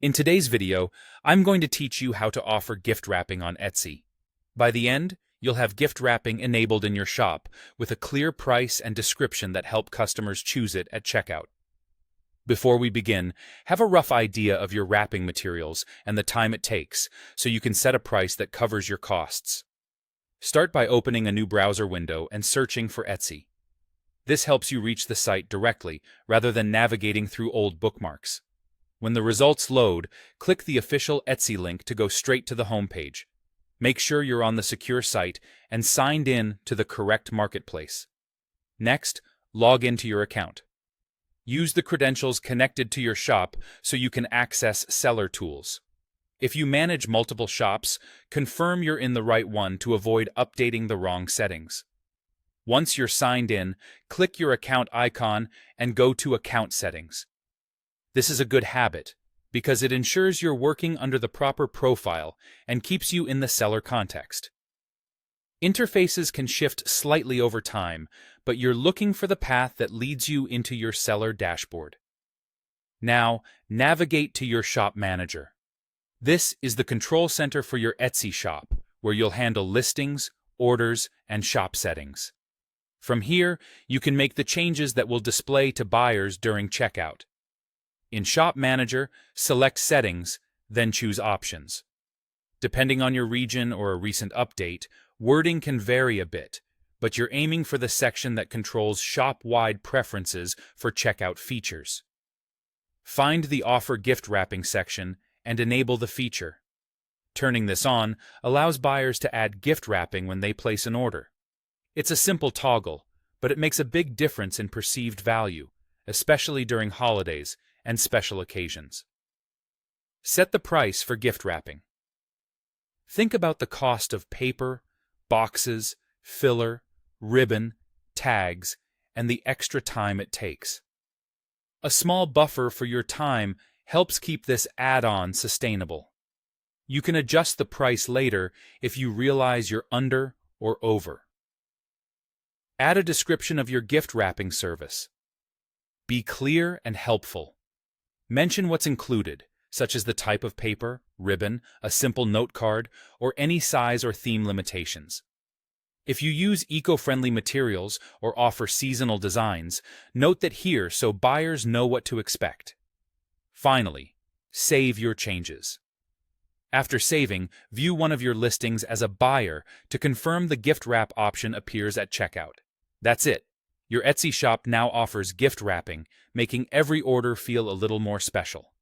In today's video, I'm going to teach you how to offer gift wrapping on Etsy. By the end, you'll have gift wrapping enabled in your shop with a clear price and description that help customers choose it at checkout. Before we begin, have a rough idea of your wrapping materials and the time it takes so you can set a price that covers your costs. Start by opening a new browser window and searching for Etsy. This helps you reach the site directly rather than navigating through old bookmarks. When the results load, click the official Etsy link to go straight to the homepage. Make sure you're on the secure site and signed in to the correct marketplace. Next, log into your account. Use the credentials connected to your shop so you can access seller tools. If you manage multiple shops, confirm you're in the right one to avoid updating the wrong settings. Once you're signed in, click your account icon and go to Account Settings. This is a good habit because it ensures you're working under the proper profile and keeps you in the seller context. Interfaces can shift slightly over time, but you're looking for the path that leads you into your seller dashboard. Now, navigate to your shop manager. This is the control center for your Etsy shop, where you'll handle listings, orders, and shop settings. From here, you can make the changes that will display to buyers during checkout. In Shop Manager, select Settings, then choose Options. Depending on your region or a recent update, wording can vary a bit, but you're aiming for the section that controls shop-wide preferences for checkout features. Find the Offer Gift Wrapping section and enable the feature. Turning this on allows buyers to add gift wrapping when they place an order. It's a simple toggle, but it makes a big difference in perceived value, especially during holidays and special occasions. Set the price for gift wrapping. Think about the cost of paper, boxes, filler, ribbon, tags, and the extra time it takes. A small buffer for your time helps keep this add-on sustainable. You can adjust the price later if you realize you're under or over. Add a description of your gift wrapping service. Be clear and helpful. Mention what's included, such as the type of paper, ribbon, a simple note card, or any size or theme limitations. If you use eco-friendly materials or offer seasonal designs, note that here so buyers know what to expect. Finally, save your changes. After saving, view one of your listings as a buyer to confirm the gift wrap option appears at checkout. That's it. Your Etsy shop now offers gift wrapping, making every order feel a little more special.